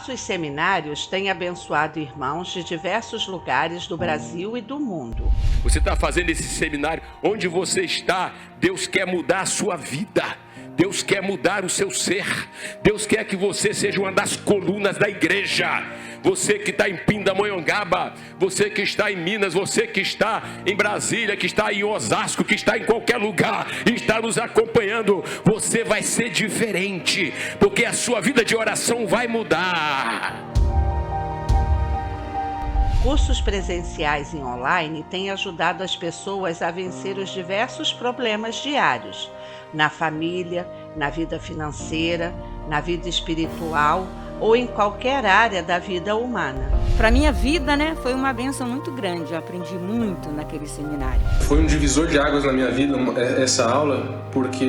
Nossos seminários têm abençoado irmãos de diversos lugares do Brasil e do mundo. Você está fazendo esse seminário, onde você está, Deus quer mudar a sua vida. Deus quer mudar o seu ser. Deus quer que você seja uma das colunas da igreja. Você que está em Pindamonhangaba, você que está em Minas, você que está em Brasília, que está em Osasco, que está em qualquer lugar e está nos acompanhando, você vai ser diferente, porque a sua vida de oração vai mudar. Cursos presenciais e online têm ajudado as pessoas a vencer os diversos problemas diários, na família, na vida financeira, na vida espiritual ou em qualquer área da vida humana. Para minha vida, foi uma bênção muito grande. Eu aprendi muito naquele seminário. Foi um divisor de águas na minha vida essa aula, porque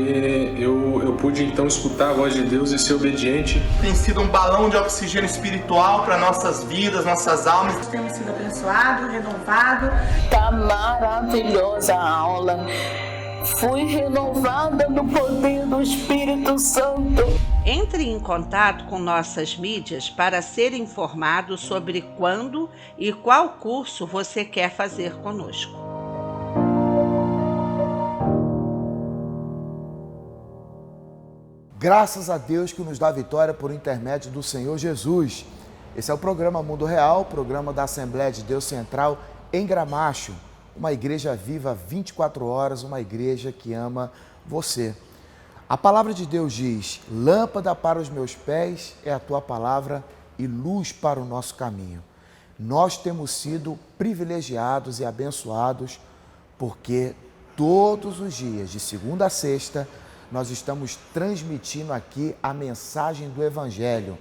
eu pude então escutar a voz de Deus e ser obediente. Tem sido um balão de oxigênio espiritual para nossas vidas, nossas almas. Temos sido abençoados, renovados. Tá maravilhosa a aula. Fui renovada no poder do Espírito Santo. Entre em contato com nossas mídias para ser informado sobre quando e qual curso você quer fazer conosco. Graças a Deus que nos dá vitória por intermédio do Senhor Jesus. Esse é o programa Mundo Real, programa da Assembleia de Deus Central em Gramacho. Uma igreja viva 24 horas, uma igreja que ama você. A palavra de Deus diz: lâmpada para os meus pés é a tua palavra e luz para o nosso caminho. Nós temos sido privilegiados e abençoados porque todos os dias, de segunda a sexta, nós estamos transmitindo aqui a mensagem do Evangelho.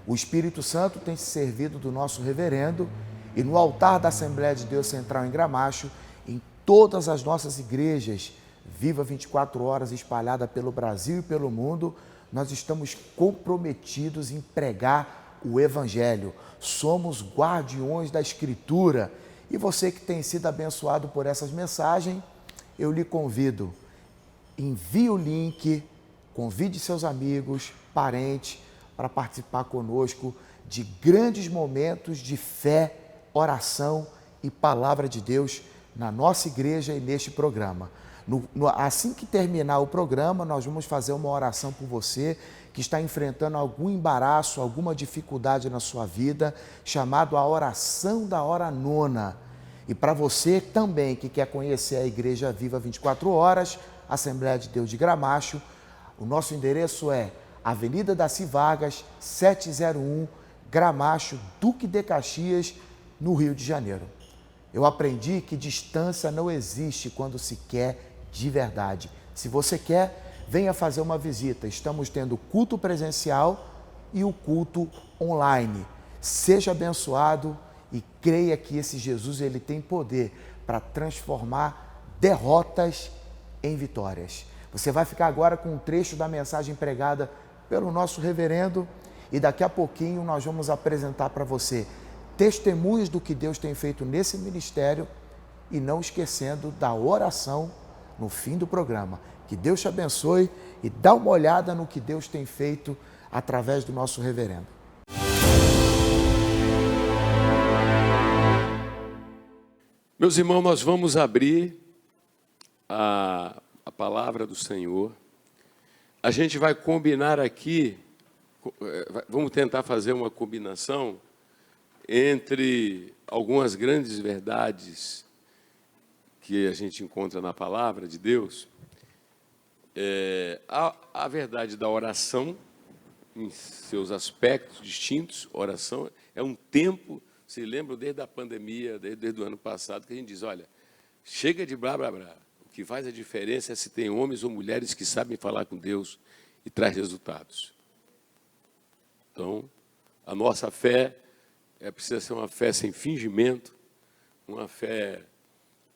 O Espírito Santo tem se servido do nosso reverendo e no altar da Assembleia de Deus Central em Gramacho, em todas as nossas igrejas, viva 24 horas, espalhada pelo Brasil e pelo mundo, nós estamos comprometidos em pregar o Evangelho. Somos guardiões da Escritura. E você que tem sido abençoado por essas mensagens, eu lhe convido, envie o link, convide seus amigos, parentes, para participar conosco de grandes momentos de fé, oração e palavra de Deus na nossa igreja e neste programa. Assim que terminar o programa, nós vamos fazer uma oração por você que está enfrentando algum embaraço, alguma dificuldade na sua vida, chamado a oração da hora nona. E para você também que quer conhecer a Igreja Viva 24 Horas, Assembleia de Deus de Gramacho, o nosso endereço é Avenida Daci Vargas, 701, Gramacho, Duque de Caxias, no Rio de Janeiro. Eu aprendi que distância não existe quando se quer de verdade. Se você quer, venha fazer uma visita. Estamos tendo culto presencial e o culto online. Seja abençoado e creia que esse Jesus ele tem poder para transformar derrotas em vitórias. Você vai ficar agora com um trecho da mensagem pregada pelo nosso reverendo e daqui a pouquinho nós vamos apresentar para você testemunhos do que Deus tem feito nesse ministério e não esquecendo da oração no fim do programa. Que Deus te abençoe e dá uma olhada no que Deus tem feito através do nosso reverendo. Meus irmãos, nós vamos abrir a palavra do Senhor. A gente vai combinar aqui, vamos tentar fazer uma combinação entre algumas grandes verdades que a gente encontra na palavra de Deus. A verdade da oração, em seus aspectos distintos. Oração é um tempo, se lembram desde a pandemia, desde o ano passado, que a gente diz, olha, chega de blá, blá, blá. O que faz a diferença é se tem homens ou mulheres que sabem falar com Deus e traz resultados. Então, a nossa fé precisa ser uma fé sem fingimento, uma fé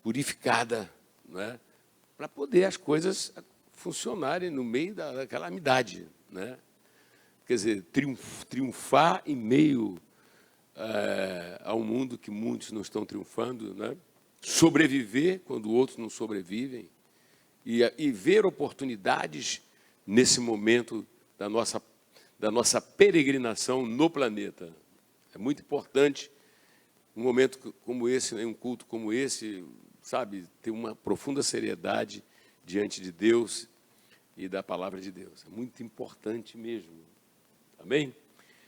purificada, né? Para poder as coisas funcionarem no meio da calamidade, né? Quer dizer, triunfar em meio a um mundo que muitos não estão triunfando, né? Sobreviver quando outros não sobrevivem e ver oportunidades nesse momento da nossa peregrinação no planeta. É muito importante um momento como esse, um culto como esse, sabe, ter uma profunda seriedade diante de Deus e da palavra de Deus. É muito importante mesmo. Amém?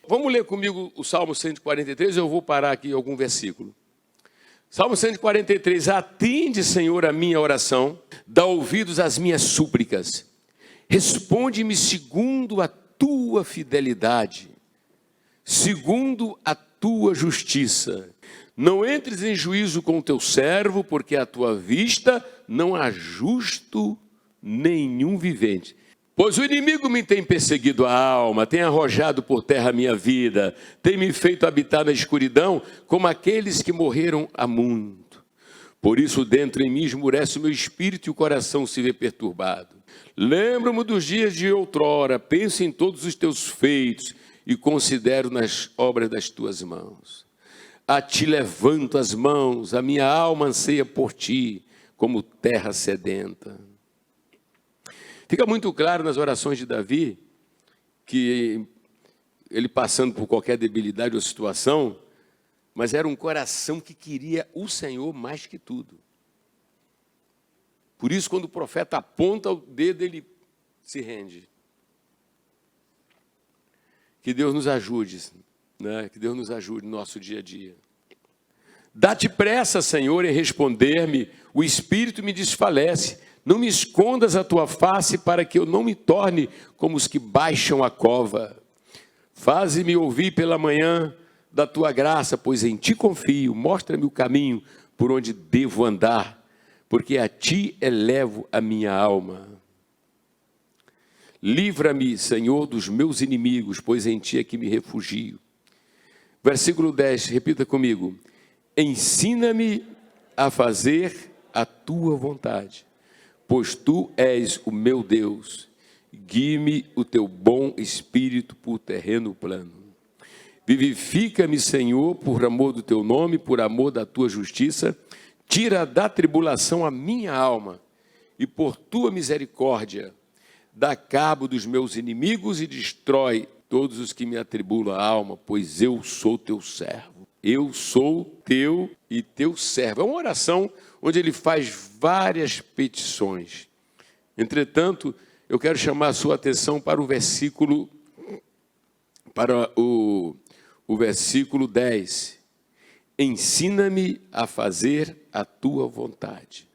Vamos ler comigo o Salmo 143, eu vou parar aqui em algum versículo. Salmo 143, atende, Senhor, a minha oração, dá ouvidos às minhas súplicas, responde-me segundo a tua fidelidade, segundo a tua justiça. Não entres em juízo com o teu servo, porque à tua vista não há justo nenhum vivente. Pois o inimigo me tem perseguido a alma, tem arrojado por terra a minha vida, tem me feito habitar na escuridão, como aqueles que morreram há muito. Por isso dentro em mim esmurece o meu espírito e o coração se vê perturbado. Lembro-me dos dias de outrora, penso em todos os teus feitos e considero nas obras das tuas mãos. A ti levanto as mãos, a minha alma anseia por ti, como terra sedenta. Fica muito claro nas orações de Davi, que ele passando por qualquer debilidade ou situação, mas era um coração que queria o Senhor mais que tudo. Por isso, quando o profeta aponta o dedo, ele se rende. Que Deus nos ajude, né? Que Deus nos ajude no nosso dia a dia. Dá-te pressa, Senhor, em responder-me, o espírito me desfalece. Não me escondas a tua face para que eu não me torne como os que baixam a cova. Faze-me ouvir pela manhã da tua graça, pois em ti confio. Mostra-me o caminho por onde devo andar, porque a ti elevo a minha alma. Livra-me, Senhor, dos meus inimigos, pois em ti é que me refugio. Versículo 10, repita comigo. Ensina-me a fazer a tua vontade, pois tu és o meu Deus. Guie-me o teu bom espírito por terreno plano. Vivifica-me, Senhor, por amor do teu nome, por amor da tua justiça. Tira da tribulação a minha alma e por tua misericórdia dá cabo dos meus inimigos e destrói todos os que me atribulam a alma, pois eu sou teu servo. Eu sou teu e teu servo. É uma oração onde ele faz várias petições. Entretanto, eu quero chamar a sua atenção para o versículo, versículo 10. Ensina-me a fazer a tua vontade,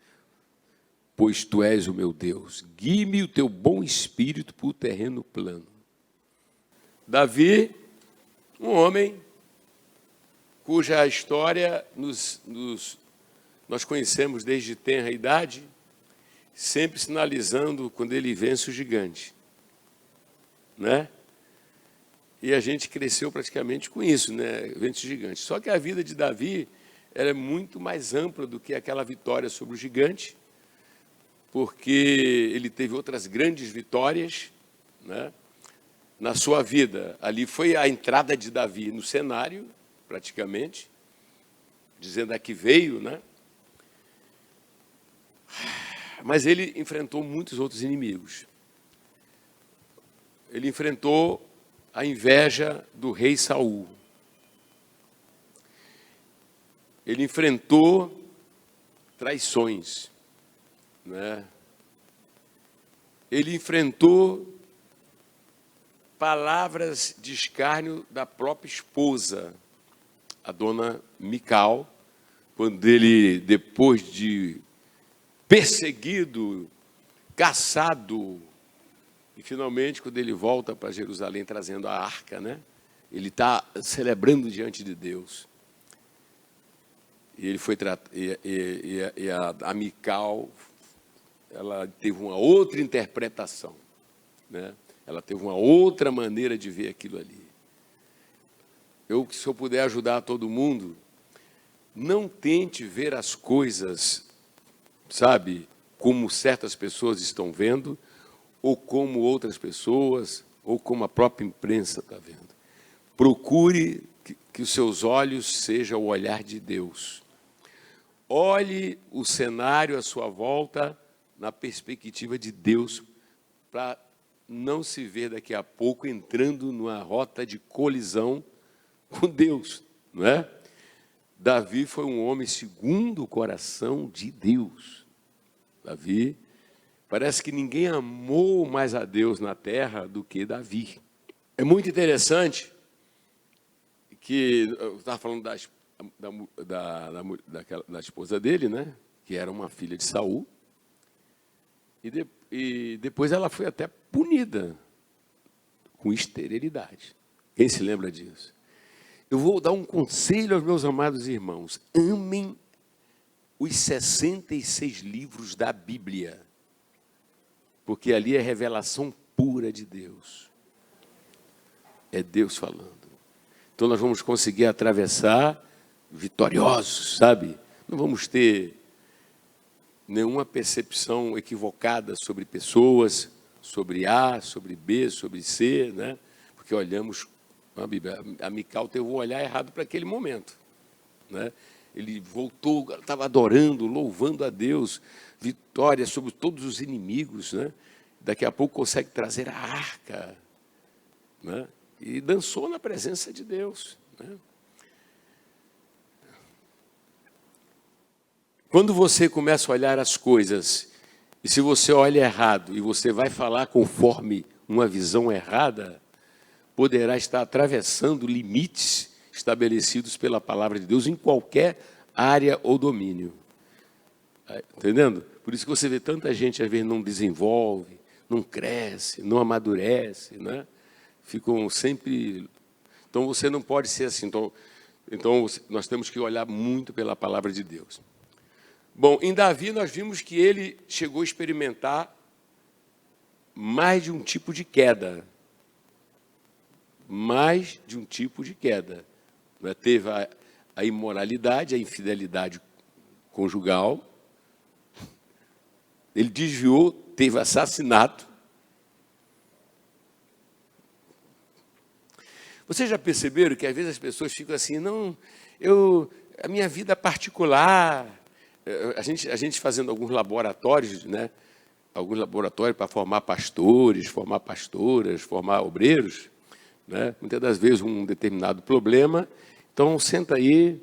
pois tu és o meu Deus. Guie-me o teu bom espírito por terreno plano. Davi, um homem cuja história nós conhecemos desde tenra idade, sempre sinalizando quando ele vence o gigante, né? E a gente cresceu praticamente com isso, né? Vence o gigante. Só que a vida de Davi era muito mais ampla do que aquela vitória sobre o gigante, porque ele teve outras grandes vitórias, né, na sua vida. Ali foi a entrada de Davi no cenário, praticamente, dizendo a que veio, né? Mas ele enfrentou muitos outros inimigos. Ele enfrentou a inveja do rei Saul. Ele enfrentou traições, né? Ele enfrentou palavras de escárnio da própria esposa, a dona Mical, quando ele, depois de perseguido, caçado, e finalmente, quando ele volta para Jerusalém trazendo a arca, né? Ele está celebrando diante de Deus. E ele foi a Mical, ela teve uma outra interpretação, né? Ela teve uma outra maneira de ver aquilo ali. Se eu puder ajudar todo mundo, não tente ver as coisas, sabe, como certas pessoas estão vendo, ou como outras pessoas, ou como a própria imprensa está vendo. Procure que os seus olhos sejam o olhar de Deus. Olhe o cenário à sua volta na perspectiva de Deus, para não se ver daqui a pouco entrando numa rota de colisão com Deus, não é? Davi foi um homem segundo o coração de Deus. Davi, parece que ninguém amou mais a Deus na terra do que Davi. É muito interessante que eu estava falando da esposa dele, né? Que era uma filha de Saul, e depois ela foi até punida com esterilidade. Quem se lembra disso? Eu vou dar um conselho aos meus amados irmãos: amem os 66 livros da Bíblia, porque ali é revelação pura de Deus. É Deus falando. Então nós vamos conseguir atravessar vitoriosos, sabe? Não vamos ter nenhuma percepção equivocada sobre pessoas, sobre A, sobre B, sobre C, né? Porque olhamos a Bíblia. A Mical teve um olhar errado para aquele momento, né? Ele voltou, estava adorando, louvando a Deus, vitória sobre todos os inimigos, né? Daqui a pouco consegue trazer a arca, né? E dançou na presença de Deus, né? Quando você começa a olhar as coisas, e se você olha errado, e você vai falar conforme uma visão errada, poderá estar atravessando limites estabelecidos pela palavra de Deus em qualquer área ou domínio. Entendendo? Por isso que você vê tanta gente, às vezes, não desenvolve, não cresce, não amadurece, né? Ficam sempre... Então, você não pode ser assim. Então, nós temos que olhar muito pela palavra de Deus. Bom, em Davi, nós vimos que ele chegou a experimentar mais de um tipo de queda. Mais de um tipo de queda. Teve a imoralidade, a infidelidade conjugal. Ele desviou, teve assassinato. Vocês já perceberam que às vezes as pessoas ficam assim, não, a minha vida particular, a gente fazendo alguns laboratórios, né? Alguns laboratórios para formar pastores, formar pastoras, formar obreiros, né? Muitas das vezes um determinado problema, então senta aí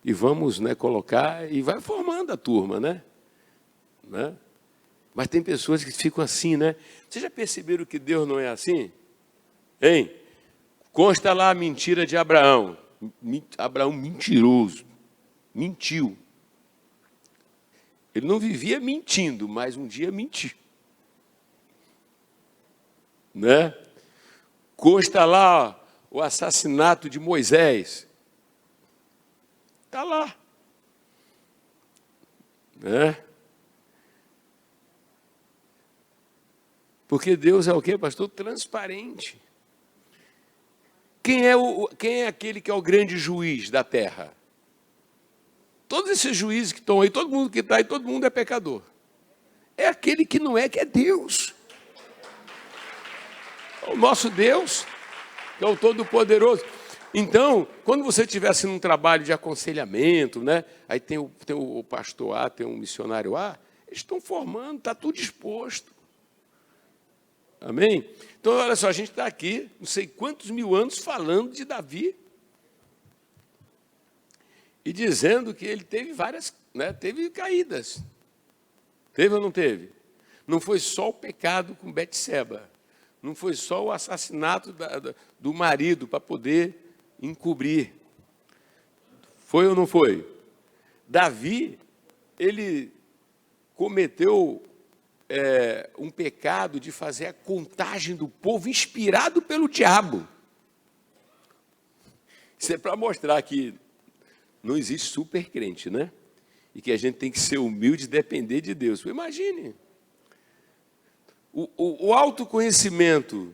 e vamos, né, colocar, e vai formando a turma, né? Mas tem pessoas que ficam assim, né? Vocês já perceberam que Deus não é assim? Hein? Consta lá a mentira de Abraão. Abraão mentiroso. Mentiu. Ele não vivia mentindo, mas um dia mentiu. Né? Consta lá o assassinato de Moisés. Está lá. Né? Porque Deus é o quê, pastor? Transparente. Quem é aquele que é o grande juiz da terra? Todos esses juízes que estão aí, todo mundo que está aí, todo mundo é pecador. É aquele que não é, que é Deus. O nosso Deus, que é o Todo-Poderoso. Então, quando você estivesse num trabalho de aconselhamento, né? Aí tem o pastor A, tem o missionário A, eles estão formando, está tudo exposto. Amém? Então, olha só, a gente está aqui, não sei quantos mil anos, falando de Davi. E dizendo que ele teve várias, né, teve caídas. Teve ou não teve? Não foi só o pecado com Betseba. Não foi só o assassinato do marido para poder encobrir. Foi ou não foi? Davi, ele cometeu um pecado de fazer a contagem do povo inspirado pelo diabo. Isso é para mostrar que não existe super crente, né? E que a gente tem que ser humilde e depender de Deus. Imagine. O autoconhecimento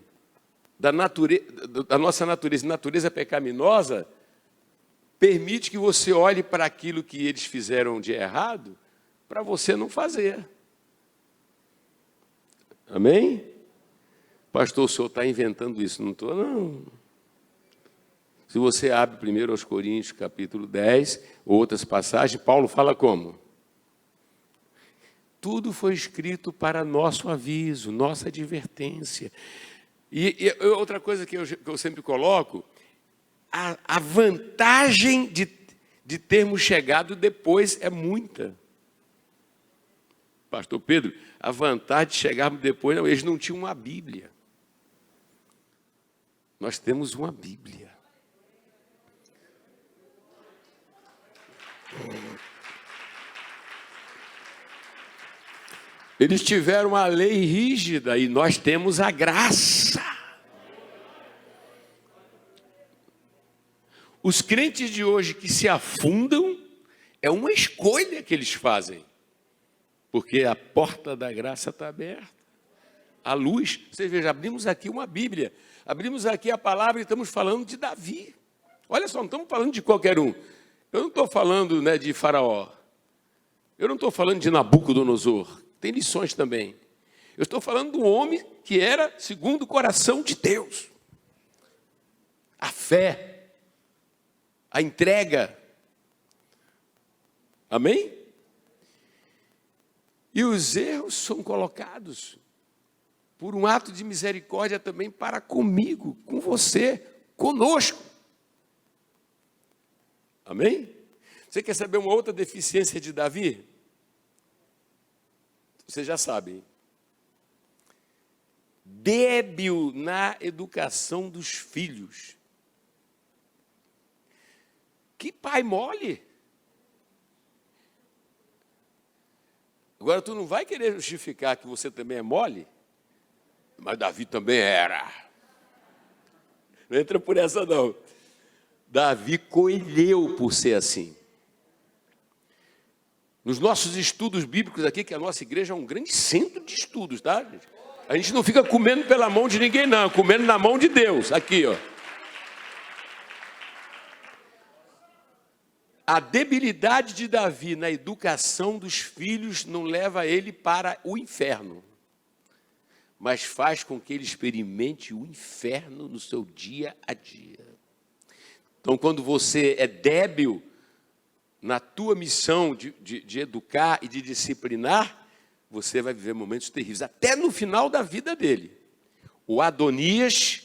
da nossa natureza pecaminosa, permite que você olhe para aquilo que eles fizeram de errado, para você não fazer. Amém? Pastor, o senhor está inventando isso. Não estou, não. Se você abre 1 aos Coríntios, capítulo 10, outras passagens, Paulo fala como? tudo foi escrito para nosso aviso, nossa advertência. E outra coisa que eu sempre coloco, a vantagem de termos chegado depois é muita. Pastor Pedro, a vantagem de chegarmos depois, não, eles não tinham uma Bíblia. Nós temos uma Bíblia. Eles tiveram uma lei rígida e nós temos a graça. Os crentes de hoje que se afundam, é uma escolha que eles fazem. Porque a porta da graça está aberta. A luz, vocês vejam, abrimos aqui uma Bíblia. Abrimos aqui a palavra e estamos falando de Davi. Olha só, não estamos falando de qualquer um. Eu não estou falando, né, de Faraó. Eu não estou falando de Nabucodonosor. Tem lições também. Eu estou falando de um homem que era segundo o coração de Deus. A fé, a entrega. Amém? E os erros são colocados por um ato de misericórdia também para comigo, com você, conosco. Amém? Você quer saber uma outra deficiência de Davi? Vocês já sabem. Débil na educação dos filhos. Que pai mole. Agora, tu não vai querer justificar que você também é mole? Mas Davi também era. Não entra por essa, não. Davi colheu por ser assim. Nos nossos estudos bíblicos aqui, que a nossa igreja é um grande centro de estudos, tá, gente? A gente não fica comendo pela mão de ninguém, não. Comendo na mão de Deus. Aqui, ó. A debilidade de Davi na educação dos filhos não leva ele para o inferno, mas faz com que ele experimente o inferno no seu dia a dia. Então, quando você é débil na tua missão de educar e de disciplinar, você vai viver momentos terríveis. Até no final da vida dele, o Adonias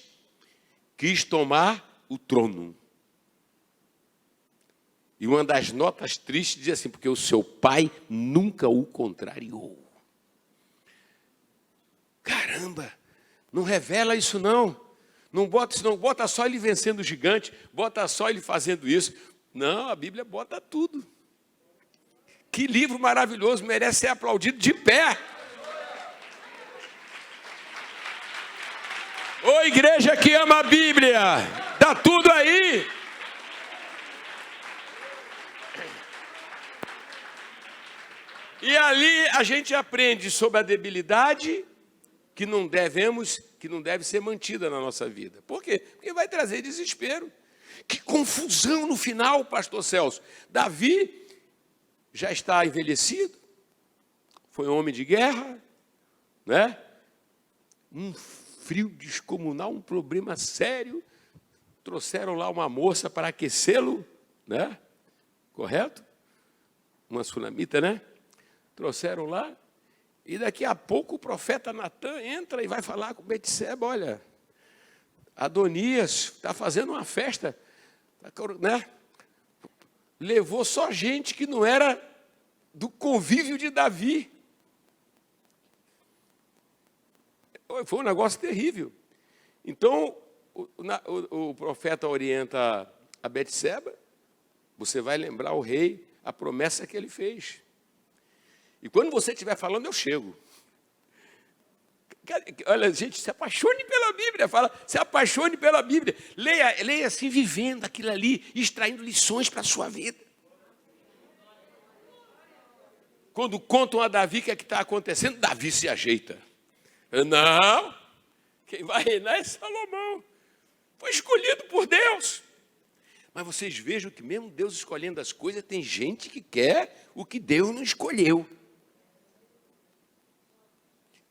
quis tomar o trono. E uma das notas tristes diz assim, porque o seu pai nunca o contrariou. Caramba, não revela isso não. Não bota só ele vencendo o gigante, bota só ele fazendo isso. Não, a Bíblia bota tudo. Que livro maravilhoso, merece ser aplaudido de pé. Ô igreja que ama a Bíblia, tá tudo aí. E ali a gente aprende sobre a debilidade que não deve ser mantida na nossa vida. Por quê? Porque vai trazer desespero. Que confusão no final, pastor Celso. Davi já está envelhecido, foi um homem de guerra, né? Um frio descomunal, um problema sério. Trouxeram lá uma moça para aquecê-lo, né? Correto? Uma sunamita, né? Trouxeram lá, e daqui a pouco o profeta Natã entra e vai falar com Betseba, olha, Adonias está fazendo uma festa, né? Levou só gente que não era do convívio de Davi. Foi um negócio terrível. Então, o profeta orienta a Betseba, você vai lembrar o rei a promessa que ele fez. E quando você estiver falando, eu chego. Olha, gente, se apaixone pela Bíblia. Fala, se apaixone pela Bíblia. Leia assim, vivendo aquilo ali, extraindo lições para a sua vida. Quando contam a Davi o que é que está acontecendo, Davi se ajeita. Não, quem vai reinar é Salomão. Foi escolhido por Deus. Mas vocês vejam que mesmo Deus escolhendo as coisas, tem gente que quer o que Deus não escolheu.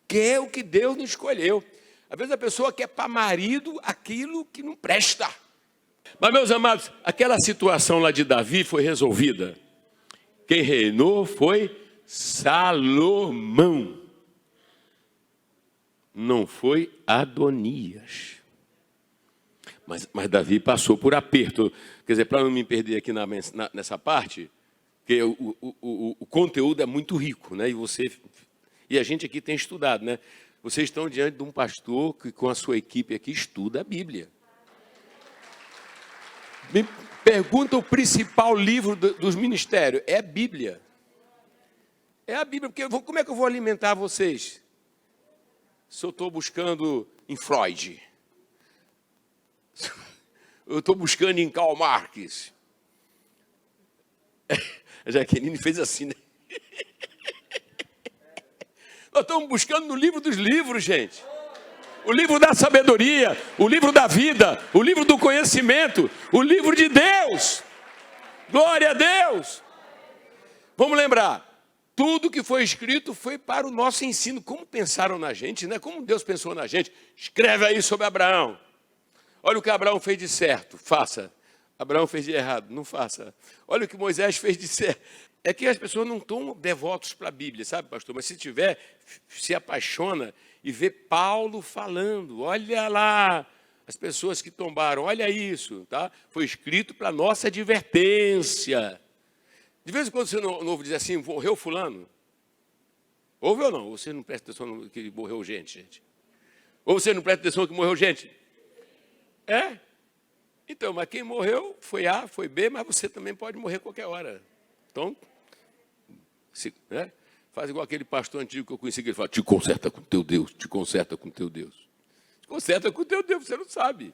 Quer o que Deus não escolheu. Às vezes a pessoa quer para marido aquilo que não presta. Mas, meus amados, aquela situação lá de Davi foi resolvida. Quem reinou foi Salomão. Não foi Adonias. Mas Davi passou por aperto. Quer dizer, para não me perder aqui nessa parte, porque o conteúdo é muito rico, né? E a gente aqui tem estudado, né? Vocês estão diante de um pastor que, com a sua equipe aqui, estuda a Bíblia. Me pergunta o principal livro dos ministérios. É a Bíblia. É a Bíblia, porque como é que eu vou alimentar vocês? Se eu estou buscando em Freud, eu estou buscando em Karl Marx. A Jaqueline fez assim, né? Nós estamos buscando no livro dos livros, gente. O livro da sabedoria, o livro da vida, o livro do conhecimento, o livro de Deus. Glória a Deus. Vamos lembrar, tudo que foi escrito foi para o nosso ensino. Como pensaram na gente, né? Como Deus pensou na gente. Escreve aí sobre Abraão. Olha o que Abraão fez de certo, faça. Abraão fez de errado, não faça. Olha o que Moisés fez de certo. É que as pessoas não estão devotos para a Bíblia, sabe, pastor? Mas se tiver, se apaixona e vê Paulo falando. Olha lá, as pessoas que tombaram, olha isso, tá? Foi escrito para nossa advertência. De vez em quando você não ouve dizer assim, morreu fulano. Ouve ou não? Ou você não presta atenção que morreu gente? Ou você não presta atenção que morreu gente? É? Então, mas quem morreu foi A, foi B, mas você também pode morrer qualquer hora. Então, né? Faz igual aquele pastor antigo que eu conheci, que ele fala, te conserta com teu Deus, te conserta com teu Deus. Te conserta com teu Deus, você não sabe.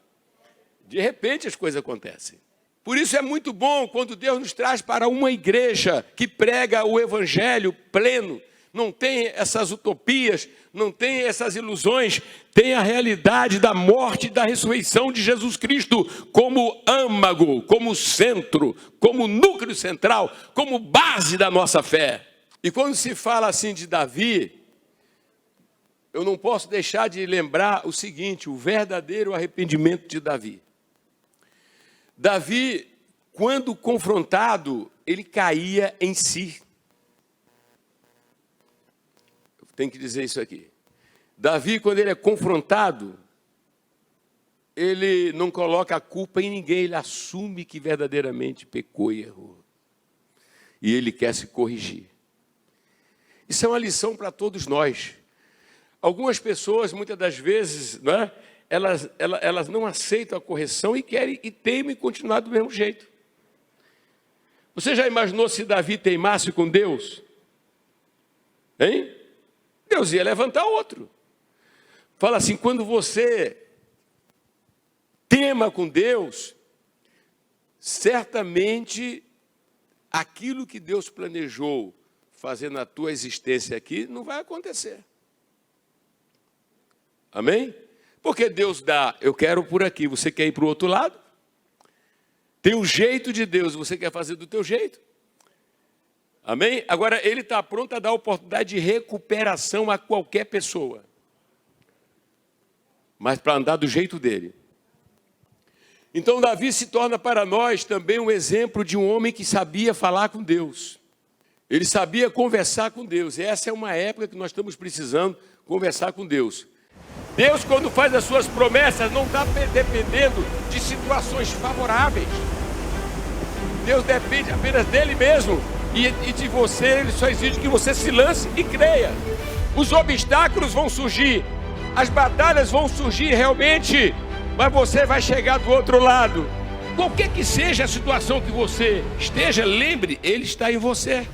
De repente as coisas acontecem. Por isso é muito bom quando Deus nos traz para uma igreja que prega o evangelho pleno, não tem essas utopias, não tem essas ilusões, tem a realidade da morte e da ressurreição de Jesus Cristo como âmago, como centro, como núcleo central, como base da nossa fé. E quando se fala assim de Davi, eu não posso deixar de lembrar o seguinte, o verdadeiro arrependimento de Davi. Davi, quando confrontado, ele caía em si. Tem que dizer isso aqui. Davi, quando ele é confrontado, ele não coloca a culpa em ninguém, ele assume que verdadeiramente pecou e errou. E ele quer se corrigir. Isso é uma lição para todos nós. Algumas pessoas, muitas das vezes, né, elas não aceitam a correção e querem e teimam em continuar do mesmo jeito. Você já imaginou se Davi teimasse com Deus? Hein? Deus ia levantar outro. Fala assim, quando você tema com Deus, certamente aquilo que Deus planejou fazer na tua existência aqui não vai acontecer. Amém? Porque Deus dá, eu quero por aqui, você quer ir para o outro lado? Tem um jeito de Deus, você quer fazer do teu jeito? Amém? Agora, ele está pronto a dar oportunidade de recuperação a qualquer pessoa. Mas para andar do jeito dele. Então, Davi se torna para nós também um exemplo de um homem que sabia falar com Deus. Ele sabia conversar com Deus. E essa é uma época que nós estamos precisando conversar com Deus. Deus, quando faz as suas promessas, não está dependendo de situações favoráveis. Deus depende apenas dele mesmo. E de você, ele só exige que você se lance e creia. Os obstáculos vão surgir, as batalhas vão surgir realmente, mas você vai chegar do outro lado. Qualquer que seja a situação que você esteja, lembre, ele está em você.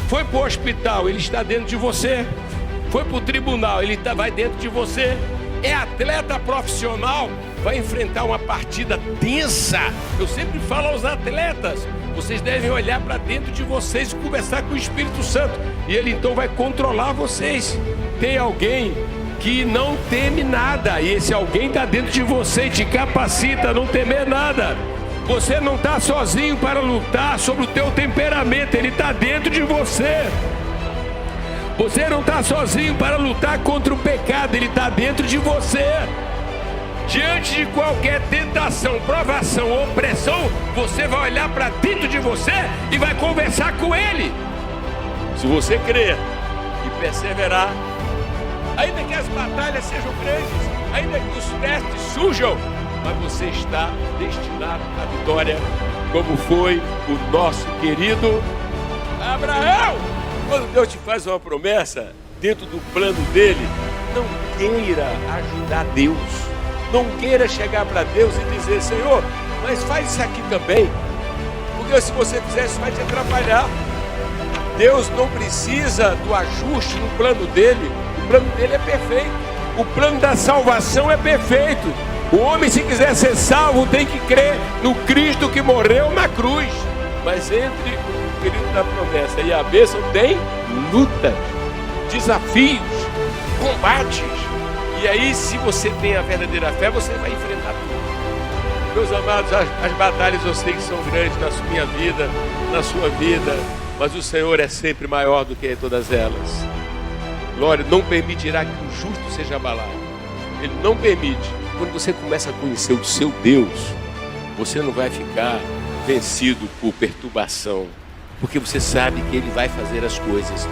Foi para o hospital, ele está dentro de você. Foi para o tribunal, ele vai dentro de você. É atleta profissional, vai enfrentar uma partida tensa. Eu sempre falo aos atletas, vocês devem olhar para dentro de vocês e conversar com o Espírito Santo. E ele então vai controlar vocês. Tem alguém que não teme nada. E esse alguém está dentro de você e te capacita a não temer nada. Você não está sozinho para lutar sobre o teu temperamento. Ele está dentro de você. Você não está sozinho para lutar contra o pecado. Ele está dentro de você. Diante de qualquer tentação, provação ou opressão, você vai olhar para dentro de você e vai conversar com ele. Se você crer e perseverar, ainda que as batalhas sejam grandes, ainda que os testes surjam, mas você está destinado à vitória, como foi o nosso querido Abraão. Quando Deus te faz uma promessa, dentro do plano dele, não queira ajudar Deus. Não queira chegar para Deus e dizer, Senhor, mas faz isso aqui também. Porque se você fizer isso, vai te atrapalhar. Deus não precisa do ajuste no plano dele. O plano dele é perfeito. O plano da salvação é perfeito. O homem, se quiser ser salvo, tem que crer no Cristo que morreu na cruz. Mas entre o período da promessa e a bênção tem lutas, desafios, combates. E aí, se você tem a verdadeira fé, você vai enfrentar tudo. Meus amados, as batalhas eu sei que são grandes na minha vida, na sua vida, mas o Senhor é sempre maior do que todas elas. Glória, não permitirá que o justo seja abalado. Ele não permite. Quando você começa a conhecer o seu Deus, você não vai ficar vencido por perturbação, porque você sabe que Ele vai fazer as coisas.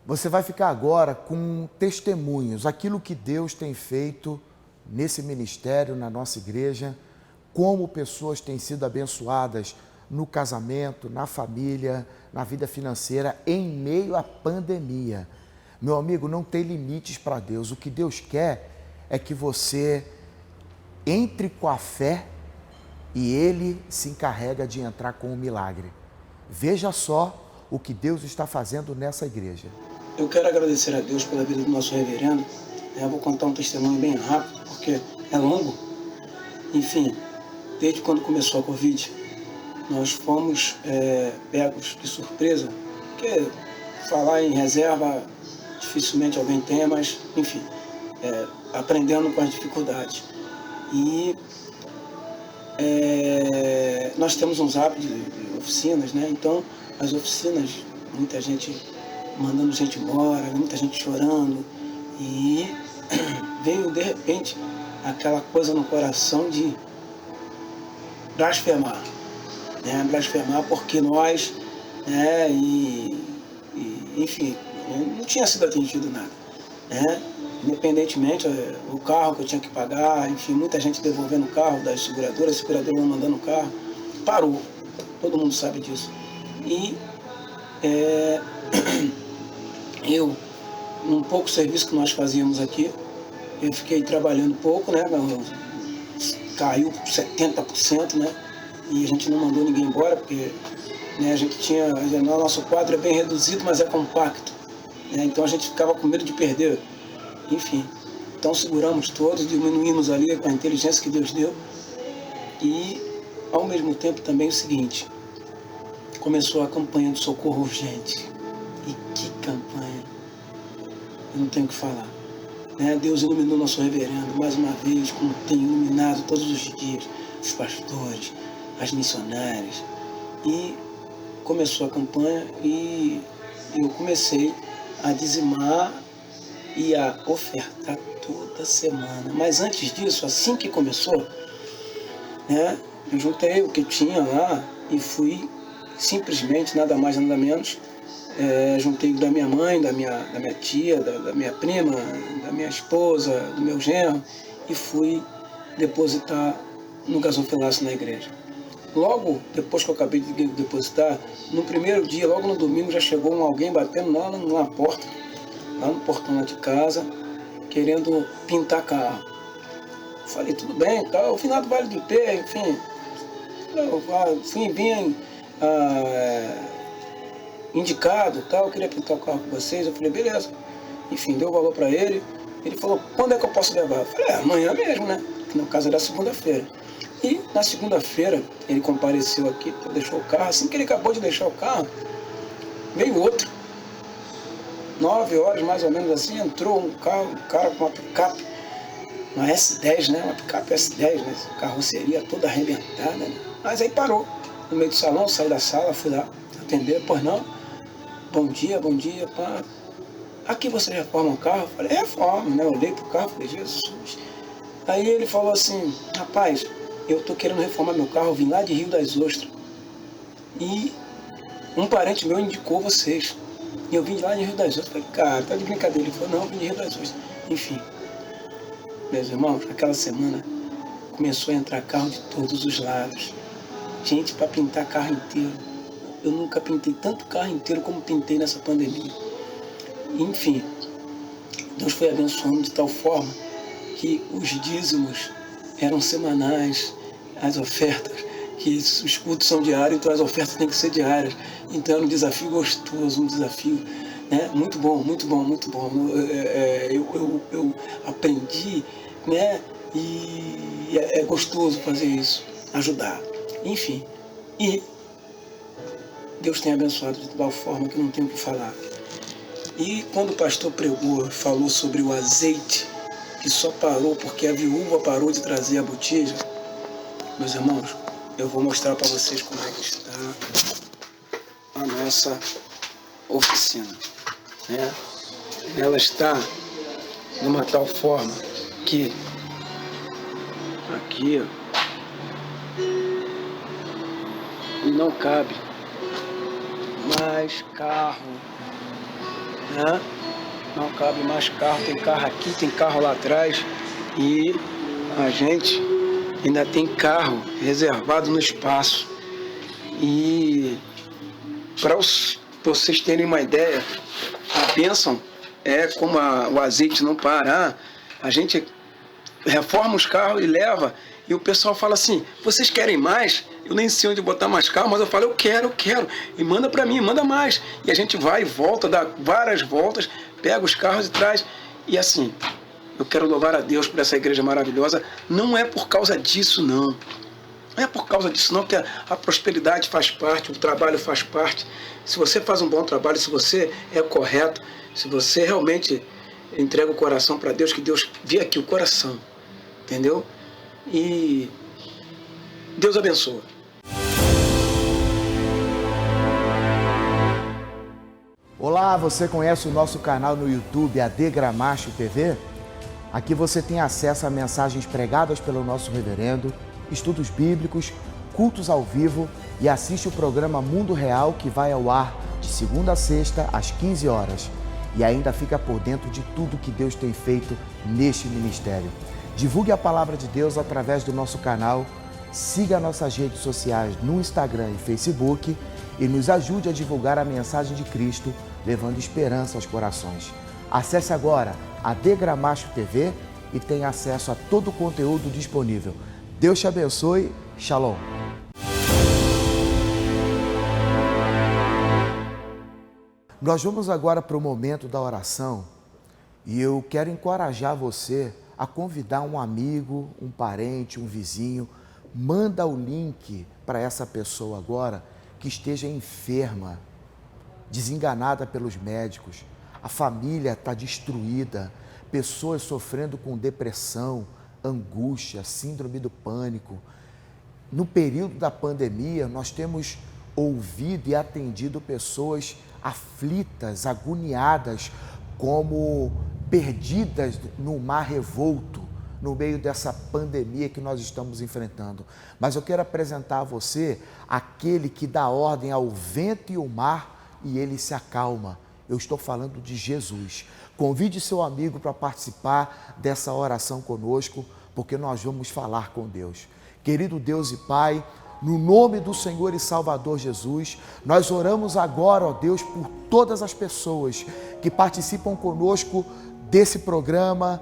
Você vai ficar agora com testemunhos, aquilo que Deus tem feito nesse ministério, na nossa igreja, como pessoas têm sido abençoadas no casamento, na família, na vida financeira, em meio à pandemia. Meu amigo, não tem limites para Deus. O que Deus quer é que você entre com a fé e Ele se encarrega de entrar com o milagre. Veja só o que Deus está fazendo nessa igreja. Eu quero agradecer a Deus pela vida do nosso reverendo. Eu vou contar um testemunho bem rápido, porque é longo. Enfim, desde quando começou a Covid, nós fomos pegos de surpresa, porque falar em reserva dificilmente alguém tem, mas enfim, aprendendo com as dificuldades. E nós temos um zap de oficinas, né? Então as oficinas, muita gente mandando gente embora, muita gente chorando, e veio de repente aquela coisa no coração de blasfemar, né? Blasfemar porque nós, né? Enfim, não tinha sido atingido nada, né? Independentemente, o carro que eu tinha que pagar, enfim, muita gente devolvendo o carro das seguradoras, a seguradora não mandando o carro, parou, todo mundo sabe disso. E eu, num pouco serviço que nós fazíamos aqui, eu fiquei trabalhando pouco, né? Caiu 70%, né? E a gente não mandou ninguém embora, porque, né, a gente tinha, o nosso quadro é bem reduzido, mas é compacto, né? Então a gente ficava com medo de perder. Enfim, então seguramos todos, diminuímos ali com a inteligência que Deus deu. E, ao mesmo tempo, também o seguinte, começou a campanha do socorro urgente. E que campanha! Eu não tenho o que falar, né? Deus iluminou nosso reverendo mais uma vez, como tem iluminado todos os dias, os pastores, as missionárias. E começou a campanha e eu comecei a dizimar e a ofertar toda semana. Mas antes disso, assim que começou, né, eu juntei o que tinha lá e fui simplesmente, nada mais nada menos, juntei da minha mãe, da minha tia, da minha prima, da minha esposa, do meu genro, e fui depositar no gasofilácio na igreja. Logo depois que eu acabei de depositar, no primeiro dia, logo no domingo, já chegou alguém batendo lá na porta, lá no portão lá de casa, querendo pintar carro. Falei, tudo bem, tá, o finado Vale do Ipê, enfim, vinha indicado, tal, eu queria pintar o carro com vocês. Eu falei, beleza. Enfim, deu o valor para ele. Ele falou, quando é que eu posso levar? Eu falei, amanhã mesmo, né? Que no caso era segunda-feira. E na segunda-feira ele compareceu aqui, deixou o carro. Assim que ele acabou de deixar o carro, veio outro. 9 horas mais ou menos assim, entrou um cara com uma picape, uma S10, né? Uma picape S10, né? Carroceria toda arrebentada, né? Mas aí parou no meio do salão, saí da sala, fui lá atender, pois não? Bom dia, pá. aqui você reforma um carro? Eu falei, reforma, né? Eu olhei pro carro e falei, Jesus. Aí ele falou assim, rapaz, eu tô querendo reformar meu carro, eu vim lá de Rio das Ostras. E um parente meu indicou vocês. E eu vim de lá de Rio das Ostras. Falei, cara, tá de brincadeira. Ele falou, não, eu vim de Rio das Ostras. Enfim, meus irmãos, aquela semana começou a entrar carro de todos os lados. Gente para pintar carro inteiro. Eu nunca pintei tanto carro inteiro como pintei nessa pandemia. Enfim, Deus foi abençoando de tal forma que os dízimos eram semanais, as ofertas, que os cultos são diários, então as ofertas têm que ser diárias. Então era um desafio gostoso, um desafio, né? Muito bom, muito bom, muito bom. Eu aprendi, né? E é gostoso fazer isso, ajudar. Enfim, e Deus tem abençoado de tal forma que não tenho o que falar. E quando o pastor pregou, falou sobre o azeite, que só parou porque a viúva parou de trazer a botija, meus irmãos, eu vou mostrar para vocês como é que está a nossa oficina, né? Ela está de uma tal forma que aqui não cabe mais carro, né? Não cabe mais carro, tem carro aqui, tem carro lá atrás e a gente ainda tem carro reservado no espaço. E para vocês terem uma ideia, a bênção é como o azeite não parar, a gente reforma os carros e leva, e o pessoal fala assim, vocês querem mais? Eu nem sei onde botar mais carro, mas eu falo, eu quero, e manda para mim, manda mais. E a gente vai e volta, dá várias voltas, pega os carros e traz, e assim, eu quero louvar a Deus por essa igreja maravilhosa, não é por causa disso não, não é por causa disso não, porque a prosperidade faz parte, o trabalho faz parte. Se você faz um bom trabalho, se você é correto, se você realmente entrega o coração para Deus, que Deus vê aqui o coração, entendeu? E Deus abençoa. Olá, você conhece o nosso canal no YouTube, AD Gramacho TV? Aqui você tem acesso a mensagens pregadas pelo nosso reverendo, estudos bíblicos, cultos ao vivo e assiste o programa Mundo Real, que vai ao ar de segunda a sexta às 15 horas. E ainda fica por dentro de tudo que Deus tem feito neste ministério. Divulgue a palavra de Deus através do nosso canal, siga nossas redes sociais no Instagram e Facebook e nos ajude a divulgar a mensagem de Cristo, levando esperança aos corações. Acesse agora a AD Gramacho TV e tenha acesso a todo o conteúdo disponível. Deus te abençoe. Shalom. Nós vamos agora para o momento da oração e eu quero encorajar você a convidar um amigo, um parente, um vizinho. Manda o link para essa pessoa agora que esteja enferma, desenganada pelos médicos. A família está destruída, pessoas sofrendo com depressão, angústia, síndrome do pânico. No período da pandemia, nós temos ouvido e atendido pessoas aflitas, agoniadas, como perdidas no mar revolto, no meio dessa pandemia que nós estamos enfrentando. Mas eu quero apresentar a você aquele que dá ordem ao vento e ao mar e ele se acalma. Eu estou falando de Jesus. Convide seu amigo para participar dessa oração conosco, porque nós vamos falar com Deus. Querido Deus e Pai, no nome do Senhor e Salvador Jesus, nós oramos agora, ó Deus, por todas as pessoas que participam conosco desse programa,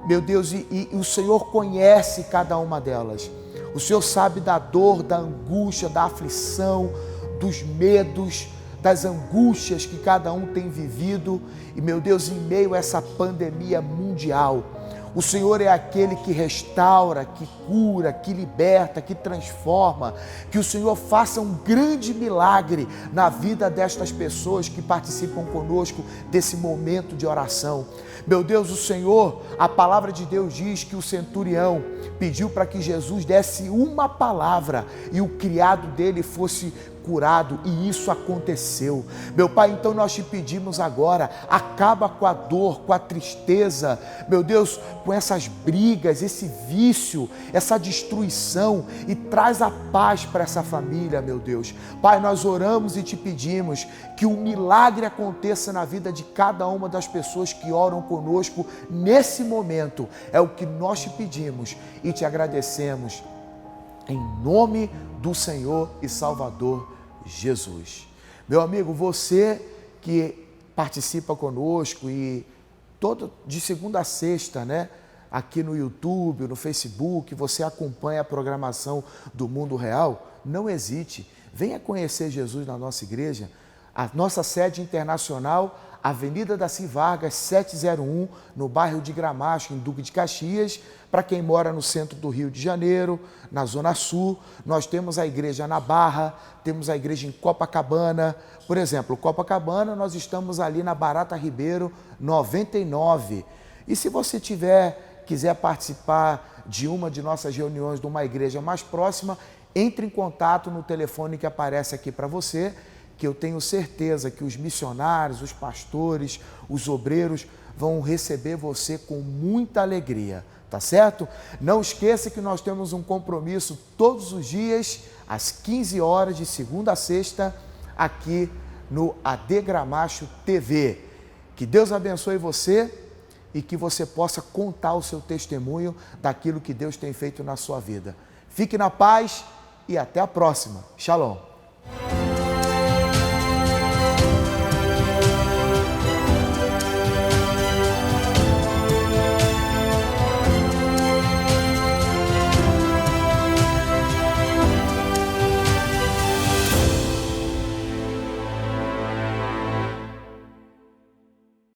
meu Deus, e o Senhor conhece cada uma delas. O Senhor sabe da dor, da angústia, da aflição, dos medos, das angústias que cada um tem vivido. E, meu Deus, em meio a essa pandemia mundial, o Senhor é aquele que restaura, que cura, que liberta, que transforma. Que o Senhor faça um grande milagre na vida destas pessoas que participam conosco desse momento de oração. Meu Deus, o Senhor, a palavra de Deus diz que o centurião pediu para que Jesus desse uma palavra e o criado dele fosse curado e isso aconteceu. Meu Pai, então nós te pedimos agora, acaba com a dor, com a tristeza, meu Deus, com essas brigas, esse vício, essa destruição e traz a paz para essa família, meu Deus. Pai, nós oramos e te pedimos que o milagre aconteça na vida de cada uma das pessoas que oram conosco nesse momento. É o que nós te pedimos e te agradecemos em nome do Senhor e Salvador Jesus. Meu amigo, você que participa conosco e de segunda a sexta, né? Aqui no YouTube, no Facebook, você acompanha a programação do Mundo Real, não hesite, venha conhecer Jesus na nossa igreja. A nossa sede internacional, Avenida Daci Vargas, 701, no bairro de Gramacho, em Duque de Caxias. Para quem mora no centro do Rio de Janeiro, na Zona Sul, nós temos a igreja na Barra, temos a igreja em Copacabana. Por exemplo, Copacabana, nós estamos ali na Barata Ribeiro, 99. E se você quiser participar de uma de nossas reuniões de uma igreja mais próxima, entre em contato no telefone que aparece aqui para você, que eu tenho certeza que os missionários, os pastores, os obreiros vão receber você com muita alegria, tá certo? Não esqueça que nós temos um compromisso todos os dias, às 15 horas, de segunda a sexta, aqui no AD Gramacho TV. Que Deus abençoe você e que você possa contar o seu testemunho daquilo que Deus tem feito na sua vida. Fique na paz e até a próxima. Shalom.